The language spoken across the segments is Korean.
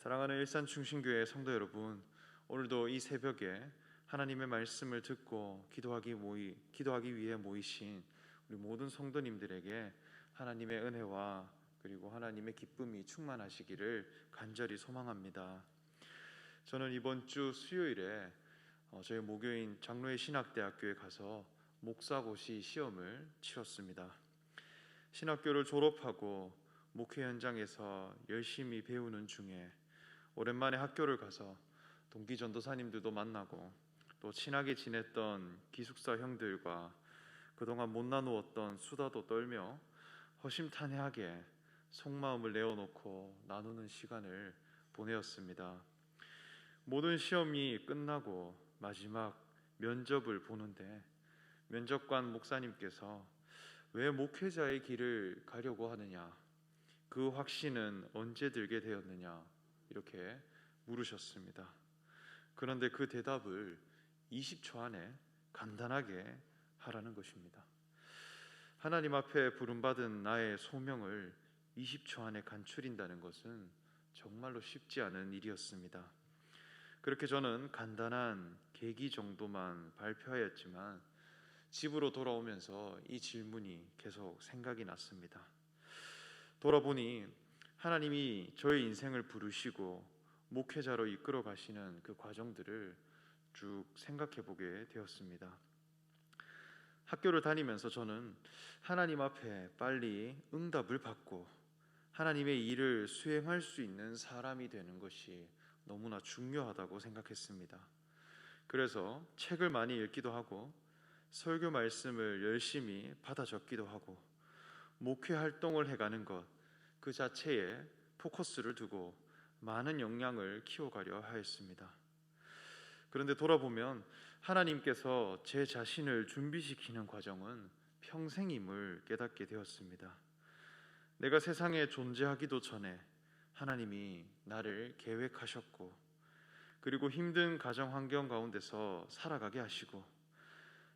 사랑하는 일산중심교회 성도 여러분, 오늘도 이 새벽에 하나님의 말씀을 듣고 기도하기 위해 모이신 우리 모든 성도님들에게 하나님의 은혜와 그리고 하나님의 기쁨이 충만하시기를 간절히 소망합니다. 저는 이번 주 수요일에 저희 모교인 장로의 신학대학교에 가서 목사고시 시험을 치렀습니다. 신학교를 졸업하고 목회 현장에서 열심히 배우는 중에 오랜만에 학교를 가서 동기 전도사님들도 만나고 또 친하게 지냈던 기숙사 형들과 그동안 못 나누었던 수다도 떨며 허심탄회하게 속마음을 내어놓고 나누는 시간을 보내었습니다. 모든 시험이 끝나고 마지막 면접을 보는데 면접관 목사님께서 왜 목회자의 길을 가려고 하느냐, 그 확신은 언제 들게 되었느냐 이렇게 물으셨습니다. 그런데 그 대답을 20초 안에 간단하게 하라는 것입니다. 하나님 앞에 부름받은 나의 소명을 20초 안에 간추린다는 것은 정말로 쉽지 않은 일이었습니다. 그렇게 저는 간단한 계기 정도만 발표하였지만 집으로 돌아오면서 이 질문이 계속 생각이 났습니다. 돌아보니 하나님이 저의 인생을 부르시고 목회자로 이끌어 가시는 그 과정들을 쭉 생각해 보게 되었습니다. 학교를 다니면서 저는 하나님 앞에 빨리 응답을 받고 하나님의 일을 수행할 수 있는 사람이 되는 것이 너무나 중요하다고 생각했습니다. 그래서 책을 많이 읽기도 하고 설교 말씀을 열심히 받아 적기도 하고 목회 활동을 해가는 것 그 자체에 포커스를 두고 많은 역량을 키워가려 하였습니다. 그런데 돌아보면 하나님께서 제 자신을 준비시키는 과정은 평생임을 깨닫게 되었습니다. 내가 세상에 존재하기도 전에 하나님이 나를 계획하셨고 그리고 힘든 가정 환경 가운데서 살아가게 하시고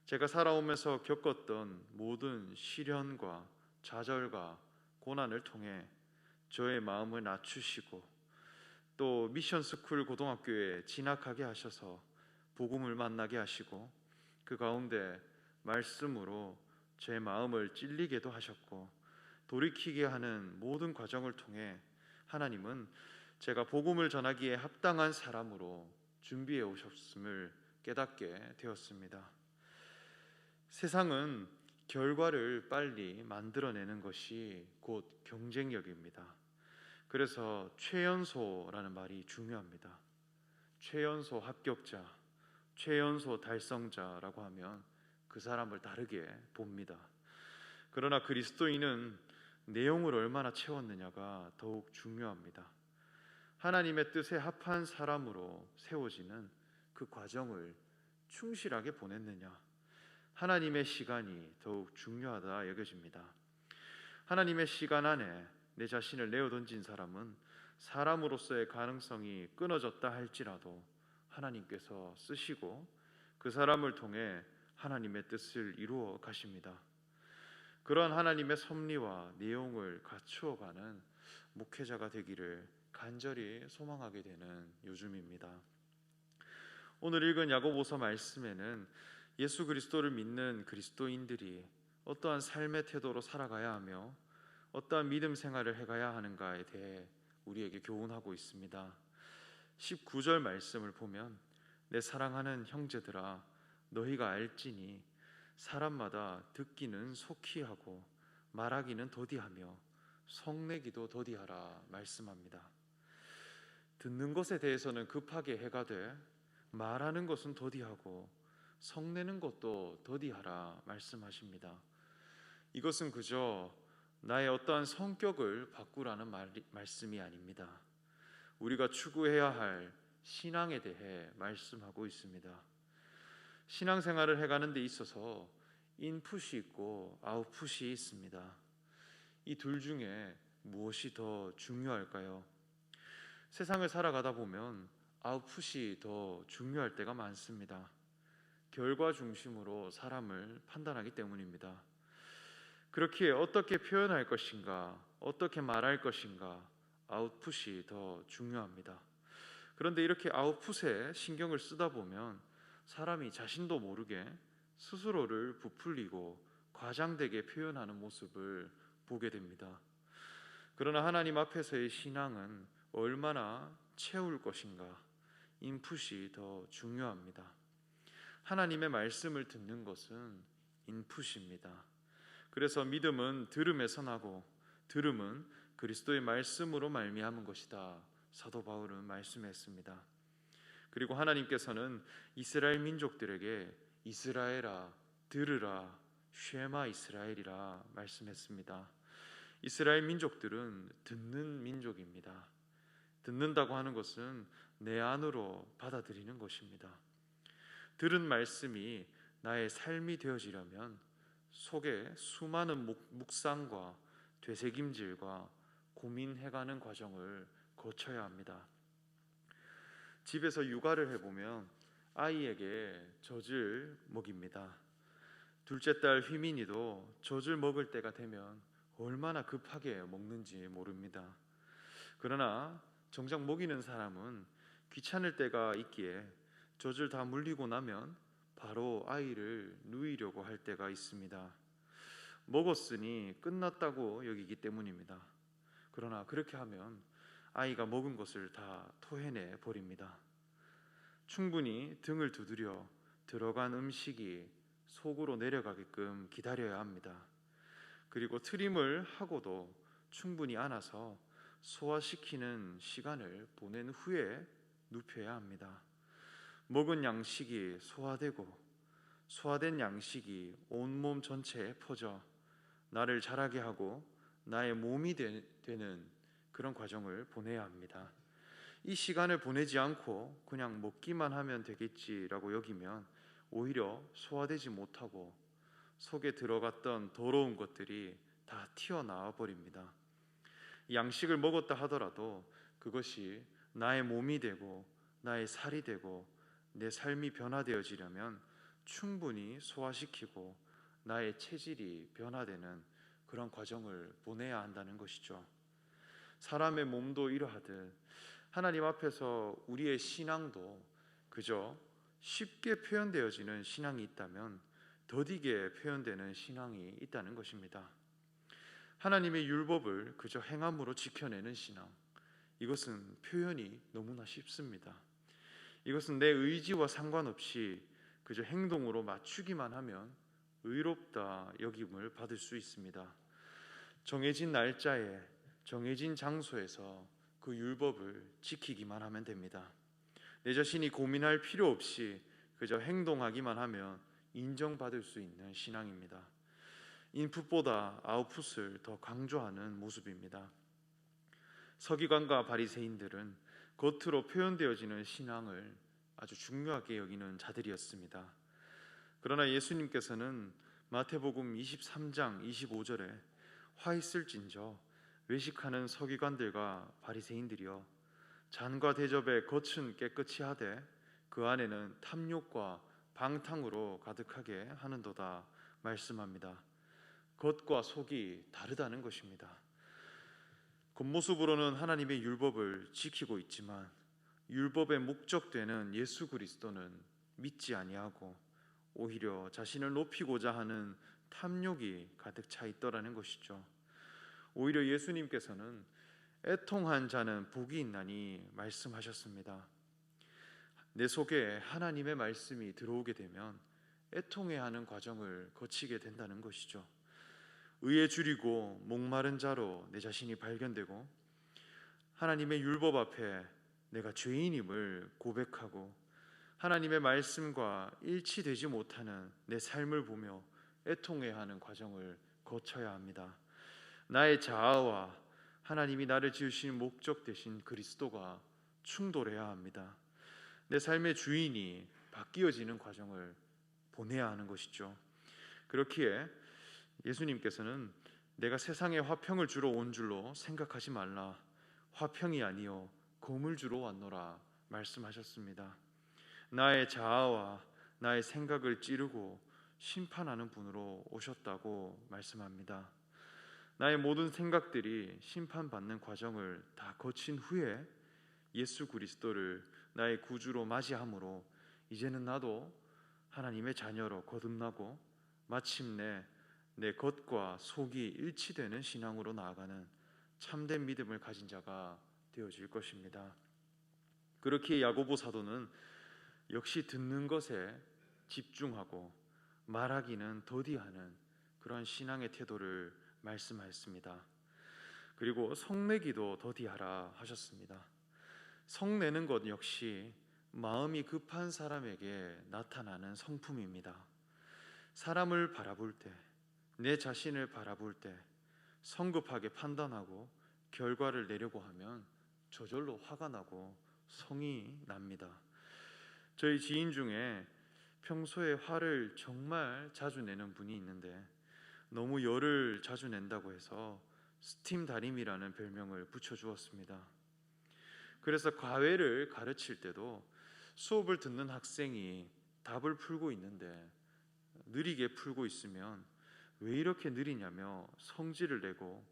제가 살아오면서 겪었던 모든 시련과 좌절과 고난을 통해 저의 마음을 낮추시고 또 미션스쿨 고등학교에 진학하게 하셔서 복음을 만나게 하시고 그 가운데 말씀으로 제 마음을 찔리게도 하셨고 돌이키게 하는 모든 과정을 통해 하나님은 제가 복음을 전하기에 합당한 사람으로 준비해 오셨음을 깨닫게 되었습니다. 세상은 결과를 빨리 만들어내는 것이 곧 경쟁력입니다. 그래서 최연소라는 말이 중요합니다. 최연소 합격자, 최연소 달성자라고 하면 그 사람을 다르게 봅니다. 그러나 그리스도인은 내용을 얼마나 채웠느냐가 더욱 중요합니다. 하나님의 뜻에 합한 사람으로 세워지는 그 과정을 충실하게 보냈느냐, 하나님의 시간이 더욱 중요하다 여겨집니다. 하나님의 시간 안에 내 자신을 내어던진 사람은 사람으로서의 가능성이 끊어졌다 할지라도 하나님께서 쓰시고 그 사람을 통해 하나님의 뜻을 이루어 가십니다. 그러한 하나님의 섭리와 내용을 갖추어가는 목회자가 되기를 간절히 소망하게 되는 요즘입니다. 오늘 읽은 야고보서 말씀에는 예수 그리스도를 믿는 그리스도인들이 어떠한 삶의 태도로 살아가야 하며 어떠한 믿음 생활을 해가야 하는가에 대해 우리에게 교훈하고 있습니다. 19절 말씀을 보면 내 사랑하는 형제들아 너희가 알지니 사람마다 듣기는 속히 하고 말하기는 더디하며 성내기도 더디하라 말씀합니다. 듣는 것에 대해서는 급하게 해가되 말하는 것은 더디하고 성내는 것도 더디하라 말씀하십니다. 이것은 그저 나의 어떠한 성격을 바꾸라는 말씀이 아닙니다. 우리가 추구해야 할 신앙에 대해 말씀하고 있습니다. 신앙생활을 해가는 데 있어서 인풋이 있고 아웃풋이 있습니다. 이 둘 중에 무엇이 더 중요할까요? 세상을 살아가다 보면 아웃풋이 더 중요할 때가 많습니다. 결과 중심으로 사람을 판단하기 때문입니다. 그렇기에 어떻게 표현할 것인가, 어떻게 말할 것인가, 아웃풋이 더 중요합니다. 그런데 이렇게 아웃풋에 신경을 쓰다 보면 사람이 자신도 모르게 스스로를 부풀리고 과장되게 표현하는 모습을 보게 됩니다. 그러나 하나님 앞에서의 신앙은 얼마나 채울 것인가, 인풋이 더 중요합니다. 하나님의 말씀을 듣는 것은 인풋입니다. 그래서 믿음은 들음에서 나고 들음은 그리스도의 말씀으로 말미암은 것이다. 사도 바울은 말씀했습니다. 그리고 하나님께서는 이스라엘 민족들에게 이스라엘아 들으라 쉐마 이스라엘이라 말씀했습니다. 이스라엘 민족들은 듣는 민족입니다. 듣는다고 하는 것은 내 안으로 받아들이는 것입니다. 들은 말씀이 나의 삶이 되어지려면 속에 수많은 묵상과 되새김질과 고민해가는 과정을 거쳐야 합니다. 집에서 육아를 해보면 아이에게 젖을 먹입니다. 둘째 딸 휘민이도 젖을 먹을 때가 되면 얼마나 급하게 먹는지 모릅니다. 그러나 정작 먹이는 사람은 귀찮을 때가 있기에 젖을 다 물리고 나면 바로 아이를 누이려고 할 때가 있습니다. 먹었으니 끝났다고 여기기 때문입니다. 그러나 그렇게 하면 아이가 먹은 것을 다 토해내 버립니다. 충분히 등을 두드려 들어간 음식이 속으로 내려가게끔 기다려야 합니다. 그리고 트림을 하고도 충분히 안아서 소화시키는 시간을 보낸 후에 눕혀야 합니다. 먹은 양식이 소화되고 소화된 양식이 온몸 전체에 퍼져 나를 자라게 하고 나의 몸이 되는 그런 과정을 보내야 합니다. 이 시간을 보내지 않고 그냥 먹기만 하면 되겠지라고 여기면 오히려 소화되지 못하고 속에 들어갔던 더러운 것들이 다 튀어나와 버립니다. 양식을 먹었다 하더라도 그것이 나의 몸이 되고 나의 살이 되고 내 삶이 변화되어지려면 충분히 소화시키고 나의 체질이 변화되는 그런 과정을 보내야 한다는 것이죠. 사람의 몸도 이러하듯 하나님 앞에서 우리의 신앙도 그저 쉽게 표현되어지는 신앙이 있다면 더디게 표현되는 신앙이 있다는 것입니다. 하나님의 율법을 그저 행함으로 지켜내는 신앙, 이것은 표현이 너무나 쉽습니다. 이것은 내 의지와 상관없이 그저 행동으로 맞추기만 하면 의롭다 여김을 받을 수 있습니다. 정해진 날짜에 정해진 장소에서 그 율법을 지키기만 하면 됩니다. 내 자신이 고민할 필요 없이 그저 행동하기만 하면 인정받을 수 있는 신앙입니다. 인풋보다 아웃풋을 더 강조하는 모습입니다. 서기관과 바리새인들은 겉으로 표현되어지는 신앙을 아주 중요하게 여기는 자들이었습니다. 그러나 예수님께서는 마태복음 23장 25절에 화 있을진저 외식하는 서기관들과 바리새인들이여 잔과 대접의 겉은 깨끗이 하되 그 안에는 탐욕과 방탕으로 가득하게 하는도다 말씀합니다. 겉과 속이 다르다는 것입니다. 겉모습으로는 하나님의 율법을 지키고 있지만 율법의 목적되는 예수 그리스도는 믿지 아니하고 오히려 자신을 높이고자 하는 탐욕이 가득 차 있더라는 것이죠. 오히려 예수님께서는 애통한 자는 복이 있나니 말씀하셨습니다. 내 속에 하나님의 말씀이 들어오게 되면 애통해야 하는 과정을 거치게 된다는 것이죠. 의에 줄이고 목마른 자로 내 자신이 발견되고 하나님의 율법 앞에 내가 죄인임을 고백하고 하나님의 말씀과 일치되지 못하는 내 삶을 보며 애통해야 하는 과정을 거쳐야 합니다. 나의 자아와 하나님이 나를 지으신 목적 되신 그리스도가 충돌해야 합니다. 내 삶의 주인이 바뀌어지는 과정을 보내야 하는 것이죠. 그렇기에 예수님께서는 내가 세상에 화평을 주러 온 줄로 생각하지 말라. 화평이 아니요 검을 주러 왔노라 말씀하셨습니다. 나의 자아와 나의 생각을 찌르고 심판하는 분으로 오셨다고 말씀합니다. 나의 모든 생각들이 심판받는 과정을 다 거친 후에 예수 그리스도를 나의 구주로 맞이함으로 이제는 나도 하나님의 자녀로 거듭나고 마침내 내 겉과 속이 일치되는 신앙으로 나아가는 참된 믿음을 가진 자가 되어질 것입니다. 그렇게 야고보 사도는 역시 듣는 것에 집중하고 말하기는 더디하는 그러한 신앙의 태도를 말씀하였습니다. 그리고 성내기도 더디하라 하셨습니다. 성내는 것 역시 마음이 급한 사람에게 나타나는 성품입니다. 사람을 바라볼 때, 내 자신을 바라볼 때 성급하게 판단하고 결과를 내려고 하면 저절로 화가 나고 성이 납니다. 저희 지인 중에 평소에 화를 정말 자주 내는 분이 있는데 너무 열을 자주 낸다고 해서 스팀 다림이라는 별명을 붙여주었습니다. 그래서 과외를 가르칠 때도 수업을 듣는 학생이 답을 풀고 있는데 느리게 풀고 있으면 왜 이렇게 느리냐며 성질을 내고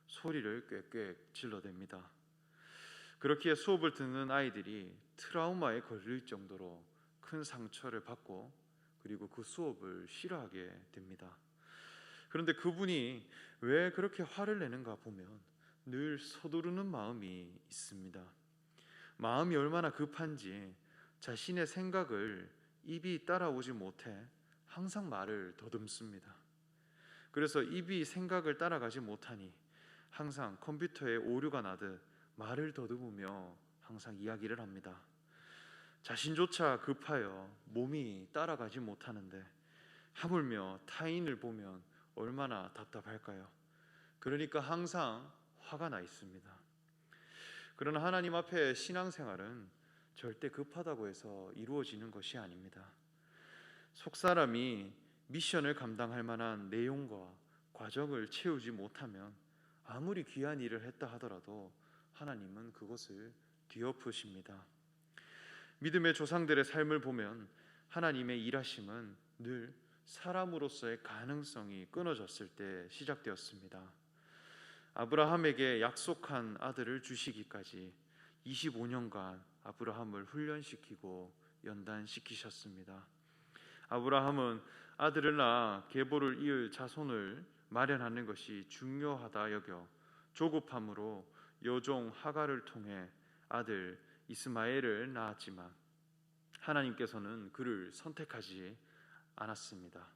소리를 꽥꽥 질러댑니다. 그렇기에 수업을 듣는 아이들이 트라우마에 걸릴 정도로 큰 상처를 받고 그리고 그 수업을 싫어하게 됩니다. 그런데 그분이 왜 그렇게 화를 내는가 보면 늘 서두르는 마음이 있습니다. 마음이 얼마나 급한지 자신의 생각을 입이 따라오지 못해 항상 말을 더듬습니다. 그래서 입이 생각을 따라가지 못하니 항상 컴퓨터에 오류가 나듯 말을 더듬으며 항상 이야기를 합니다. 자신조차 급하여 몸이 따라가지 못하는데 하물며 타인을 보면 얼마나 답답할까요? 그러니까 항상 화가 나 있습니다. 그러나 하나님 앞에 신앙생활은 절대 급하다고 해서 이루어지는 것이 아닙니다. 속사람이 미션을 감당할 만한 내용과 과정을 채우지 못하면 아무리 귀한 일을 했다 하더라도 하나님은 그것을 뒤엎으십니다. 믿음의 조상들의 삶을 보면 하나님의 일하심은 늘 사람으로서의 가능성이 끊어졌을 때 시작되었습니다. 아브라함에게 약속한 아들을 주시기까지 25년간 아브라함을 훈련시키고 연단시키셨습니다. 아브라함은 아들을 낳아 계보를 이을 자손을 마련하는 것이 중요하다 여겨 조급함으로 여종 하갈을 통해 아들 이스마엘을 낳았지만 하나님께서는 그를 선택하지 않았습니다.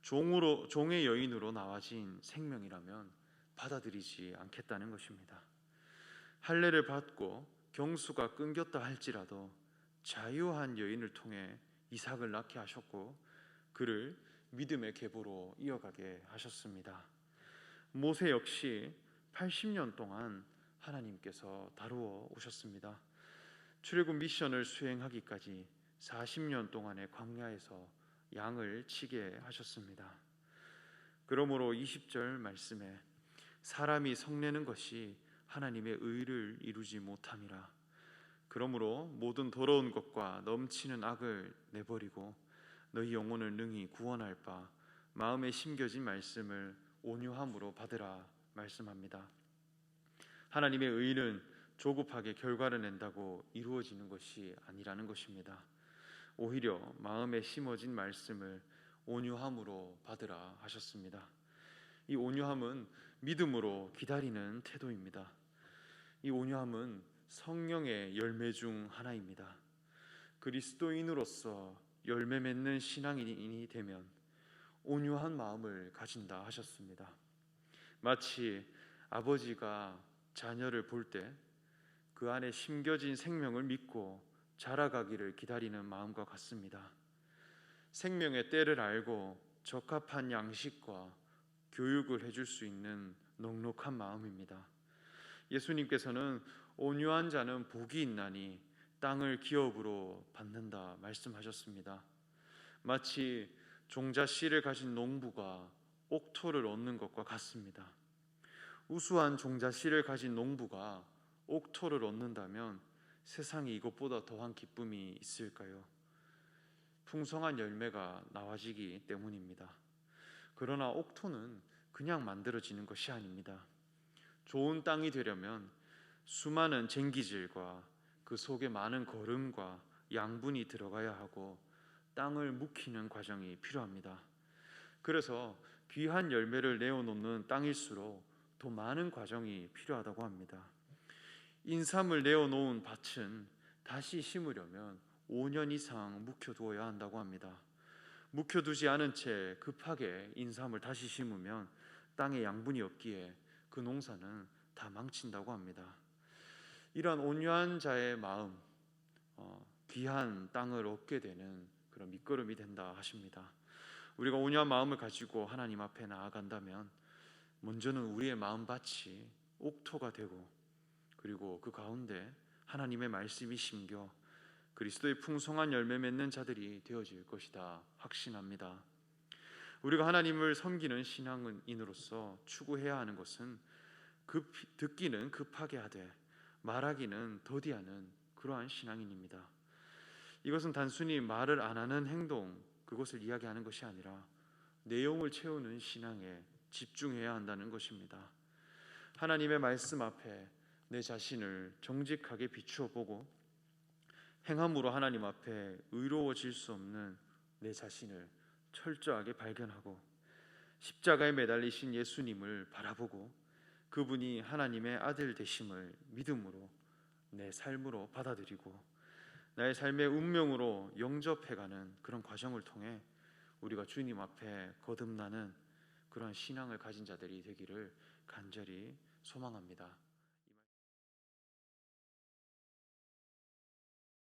종의 여인으로 나와진 생명이라면 받아들이지 않겠다는 것입니다. 할례를 받고 경수가 끊겼다 할지라도 자유한 여인을 통해 이삭을 낳게 하셨고 그를 믿음의 계보로 이어가게 하셨습니다. 모세 역시 80년 동안 하나님께서 다루어 오셨습니다. 출애굽 미션을 수행하기까지 40년 동안의 광야에서 양을 치게 하셨습니다. 그러므로 20절 말씀에 사람이 성내는 것이 하나님의 의를 이루지 못함이라. 그러므로 모든 더러운 것과 넘치는 악을 내버리고 너희 영혼을 능히 구원할 바 마음에 심겨진 말씀을 온유함으로 받으라 말씀합니다. 하나님의 의는 조급하게 결과를 낸다고 이루어지는 것이 아니라는 것입니다. 오히려 마음에 심어진 말씀을 온유함으로 받으라 하셨습니다. 이 온유함은 믿음으로 기다리는 태도입니다. 이 온유함은 성령의 열매 중 하나입니다. 그리스도인으로서 열매 맺는 신앙인이 되면 온유한 마음을 가진다 하셨습니다. 마치 아버지가 자녀를 볼 때 그 안에 심겨진 생명을 믿고 자라가기를 기다리는 마음과 같습니다. 생명의 때를 알고 적합한 양식과 교육을 해줄 수 있는 넉넉한 마음입니다. 예수님께서는 온유한 자는 복이 있나니 땅을 기업으로 받는다 말씀하셨습니다. 마치 종자 씨를 가진 농부가 옥토를 얻는 것과 같습니다. 우수한 종자 씨를 가진 농부가 옥토를 얻는다면 세상에 이것보다 더한 기쁨이 있을까요? 풍성한 열매가 나와지기 때문입니다. 그러나 옥토는 그냥 만들어지는 것이 아닙니다. 좋은 땅이 되려면 수많은 쟁기질과 그 속에 많은 거름과 양분이 들어가야 하고 땅을 묵히는 과정이 필요합니다. 그래서 귀한 열매를 내어놓는 땅일수록 더 많은 과정이 필요하다고 합니다. 인삼을 내어놓은 밭은 다시 심으려면 5년 이상 묵혀두어야 한다고 합니다. 묵혀두지 않은 채 급하게 인삼을 다시 심으면 땅에 양분이 없기에 그 농사는 다 망친다고 합니다. 이러한 온유한 자의 마음, 귀한 땅을 얻게 되는 그런 밑거름이 된다 하십니다. 우리가 온유한 마음을 가지고 하나님 앞에 나아간다면 먼저는 우리의 마음밭이 옥토가 되고, 그리고 그 가운데 하나님의 말씀이 심겨 그리스도의 풍성한 열매 맺는 자들이 되어질 것이다 확신합니다. 우리가 하나님을 섬기는 신앙인으로서 추구해야 하는 것은 듣기는 급하게 하되 말하기는 더디하는 그러한 신앙인입니다. 이것은 단순히 말을 안 하는 행동, 그것을 이야기하는 것이 아니라 내용을 채우는 신앙에 집중해야 한다는 것입니다. 하나님의 말씀 앞에 내 자신을 정직하게 비추어 보고 행함으로 하나님 앞에 의로워질 수 없는 내 자신을 철저하게 발견하고 십자가에 매달리신 예수님을 바라보고 그분이 하나님의 아들 되심을 믿음으로 내 삶으로 받아들이고 나의 삶의 운명으로 영접해가는 그런 과정을 통해 우리가 주님 앞에 거듭나는 그런 신앙을 가진 자들이 되기를 간절히 소망합니다.